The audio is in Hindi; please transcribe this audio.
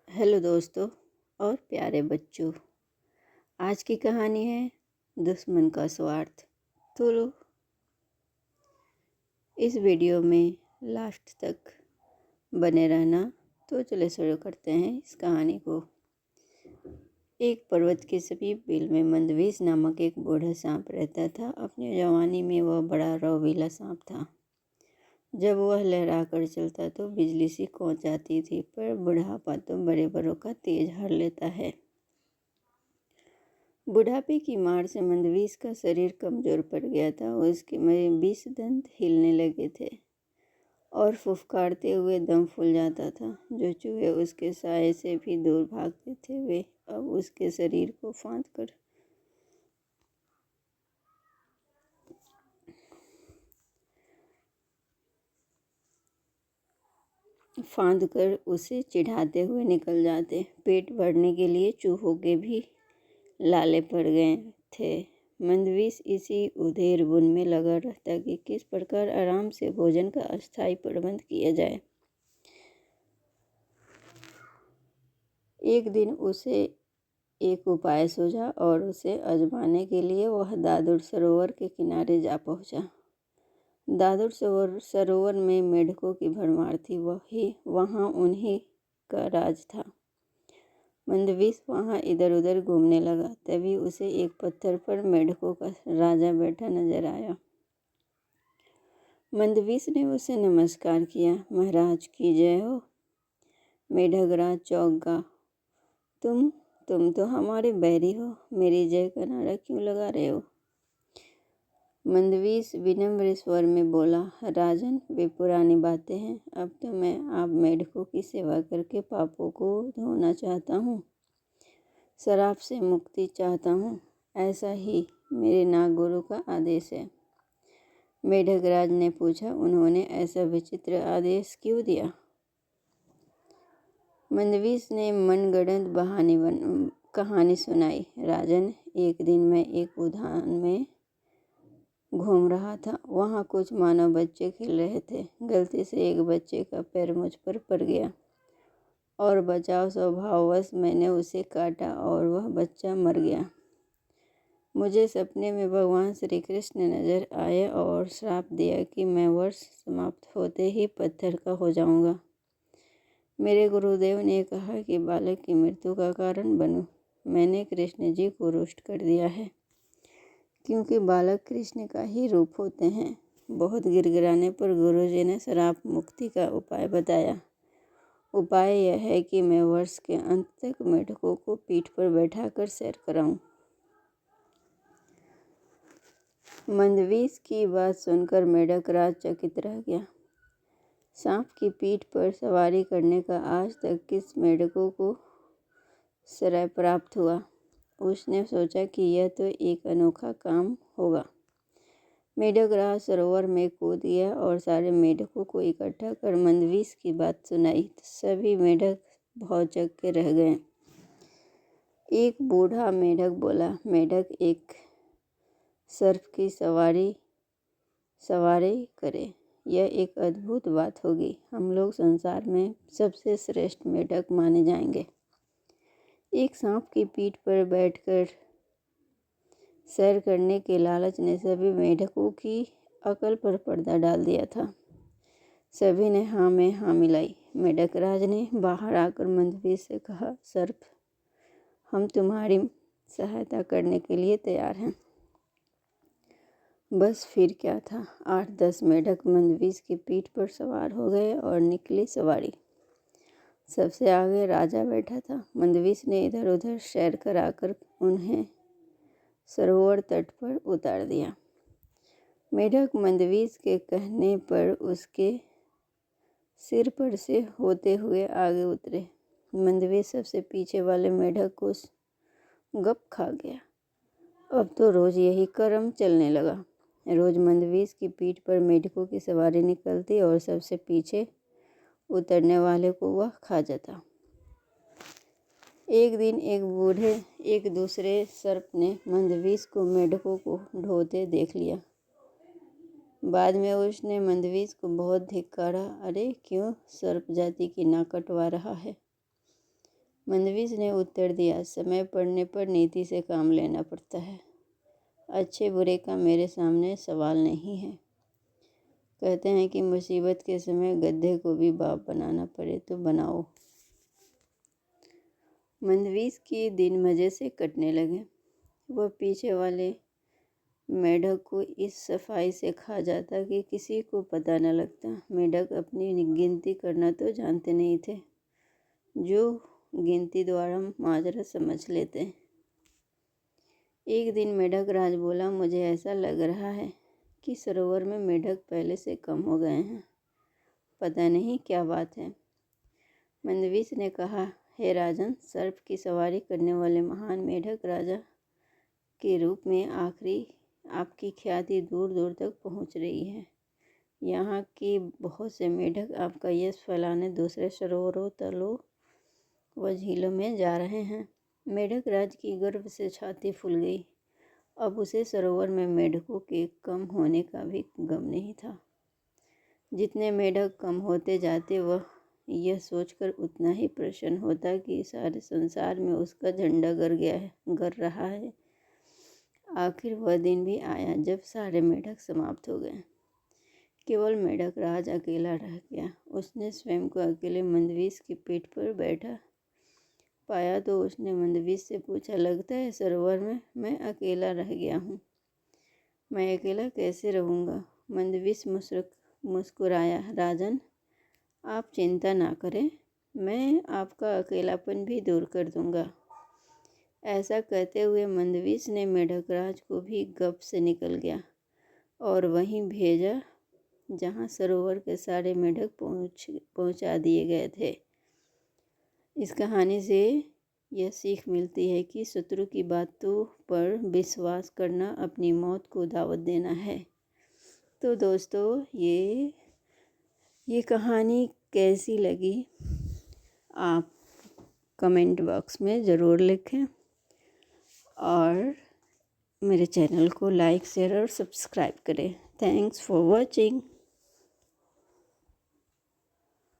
हेलो दोस्तों और प्यारे बच्चों। आज की कहानी है दुश्मन का स्वार्थ। तो लो इस वीडियो में लास्ट तक बने रहना। तो चले शुरू करते हैं इस कहानी को। एक पर्वत के समीप बिल में मंदवीस नामक एक बूढ़ा सांप रहता था। अपनी जवानी में वह बड़ा रौबीला सांप था। जब वह लहरा कर चलता तो बिजली सी कौंच आती थी, पर बुढ़ापा तो बड़े बड़ों का तेज हर लेता है। बुढ़ापे की मार से मंदवीस का शरीर कमजोर पड़ गया था। उसके 20 दंत हिलने लगे थे और फुफकारते हुए दम फूल जाता था। जो चूहे उसके साए से भी दूर भागते थे, वे अब उसके शरीर को फांद कर उसे चिढ़ाते हुए निकल जाते। पेट भरने के लिए चूहों के भी लाले पड़ गए थे। मंदवीस इसी उधेड़ बुन में लगा रहता कि किस प्रकार आराम से भोजन का अस्थायी प्रबंध किया जाए। एक दिन उसे एक उपाय सूझा और उसे आजमाने के लिए वह दादुर सरोवर के किनारे जा पहुंचा। दादुर सरोवर में मेढकों की भरमार थी। वहाँ उन्हीं का राज था। मंदवीस वहाँ इधर उधर घूमने लगा। तभी उसे एक पत्थर पर मेढकों का राजा बैठा नजर आया। मंदवीस ने उसे नमस्कार किया। महाराज की जय हो। मेढक राज चौंक गया। तुम तो हमारे बैरी हो, मेरी जय का नारा क्यों लगा रहे हो? मंदवीस विनम्र स्वर में बोला, राजन, वे पुरानी बातें हैं। अब तो मैं आप मेढकों की सेवा करके पापों को धोना चाहता हूँ, शराब से मुक्ति चाहता हूँ। ऐसा ही मेरे नागगुरु का आदेश है। मेढक राज ने पूछा, उन्होंने ऐसा विचित्र आदेश क्यों दिया? मंदवीस ने मनगढ़ंत कहानी सुनाई। राजन, एक दिन मैं एक उद्यान में घूम रहा था। वहाँ कुछ मानव बच्चे खेल रहे थे। गलती से एक बच्चे का पैर मुझ पर पड़ गया और बचाव स्वभाववश मैंने उसे काटा और वह बच्चा मर गया। मुझे सपने में भगवान श्री कृष्ण नजर आए और श्राप दिया कि मैं वर्ष समाप्त होते ही पत्थर का हो जाऊंगा। मेरे गुरुदेव ने कहा कि बालक की मृत्यु का कारण बनूं। मैंने कृष्ण जी को रुष्ट कर दिया है, क्योंकि बालक कृष्ण का ही रूप होते हैं। बहुत गिड़गिड़ाने पर गुरुजी ने श्राप मुक्ति का उपाय बताया। उपाय यह है कि मैं वर्ष के अंत तक मेढकों को पीठ पर बैठाकर सैर कराऊं। मंदवीस की बात सुनकर मेढक राज चकित रह गया। सांप की पीठ पर सवारी करने का आज तक किस मेढकों को श्रेय प्राप्त हुआ? उसने सोचा कि यह तो एक अनोखा काम होगा। मेढक राज सरोवर में कूद गया और सारे मेढकों को इकट्ठा कर मंदवीस की बात सुनाई। सभी मेढक भौचक्के के रह गए। एक बूढ़ा मेढक बोला, मेढक एक सर्प की सवारी करे, यह एक अद्भुत बात होगी। हम लोग संसार में सबसे श्रेष्ठ मेढक माने जाएंगे। एक सांप की पीठ पर बैठकर सैर करने के लालच ने सभी मेढकों की अकल पर पर्दा डाल दिया था। सभी ने हाँ में हाँ मिलाई। मेढक राज ने बाहर आकर मंदवीस से कहा, सर्प, हम तुम्हारी सहायता करने के लिए तैयार हैं। बस फिर क्या था। 8-10 मेढक मंदवीस की पीठ पर सवार हो गए और निकली सवारी। सबसे आगे राजा बैठा था। मंदवीस ने इधर उधर सैर कराकर उन्हें सरोवर तट पर उतार दिया। मेढक मंदवीस के कहने पर उसके सिर पर से होते हुए आगे उतरे। मंदवीस सबसे पीछे वाले मेढक को गप खा गया। अब तो रोज यही क्रम चलने लगा। रोज मंदवीस की पीठ पर मेढकों की सवारी निकलती और सबसे पीछे उतरने वाले को वह खा जाता। एक दिन एक दूसरे सर्प ने मंदवीस को मेढकों को ढोते देख लिया। बाद में उसने मंदवीस को बहुत धिक्कारा। अरे क्यों सर्प जाति की नाक कटवा रहा है? मंदवीस ने उत्तर दिया, समय पड़ने पर नीति से काम लेना पड़ता है। अच्छे बुरे का मेरे सामने सवाल नहीं है। कहते हैं कि मुसीबत के समय गधे को भी बाप बनाना पड़े तो बनाओ। मंदवीस के दिन मज़े से कटने लगे। वह पीछे वाले मेढक को इस सफाई से खा जाता कि किसी को पता न लगता। मेढक अपनी गिनती करना तो जानते नहीं थे, जो गिनती द्वारा माजरा समझ लेते। एक दिन मेढक राज बोला, मुझे ऐसा लग रहा है कि सरोवर में मेढक पहले से कम हो गए हैं। पता नहीं क्या बात है। मंदवीस ने कहा, हे राजन, सर्प की सवारी करने वाले महान मेढक राजा के रूप में आपकी ख्याति दूर दूर तक पहुंच रही है। यहाँ के बहुत से मेढक आपका यश फैलाने दूसरे सरोवरों, तलों व झीलों में जा रहे हैं। मेढक राज की गर्व से छाती फूल गई। अब उसे सरोवर में मेढकों के कम होने का भी गम नहीं था। जितने मेढक कम होते जाते वह यह सोचकर उतना ही प्रसन्न होता कि सारे संसार में उसका झंडा गर रहा है। आखिर वह दिन भी आया जब सारे मेढक समाप्त हो गए। केवल मेढक राज अकेला रह गया। उसने स्वयं को अकेले मंदवीस की पीठ पर बैठा पाया तो उसने मंदवीस से पूछा, लगता है सरोवर में मैं अकेला रह गया हूँ। मैं अकेला कैसे रहूँगा? मंदवीस मुस्कुराया, राजन, आप चिंता ना करें, मैं आपका अकेलापन भी दूर कर दूँगा। ऐसा कहते हुए मंदवीस ने मेढक राज को भी गप से निकल गया और वहीं भेजा जहाँ सरोवर के सारे मेढक पहुँचा दिए गए थे। इस कहानी से यह सीख मिलती है कि शत्रु की बातों पर विश्वास करना अपनी मौत को दावत देना है। तो दोस्तों, ये कहानी कैसी लगी आप कमेंट बॉक्स में ज़रूर लिखें और मेरे चैनल को लाइक, शेयर और सब्सक्राइब करें। Thanks for watching.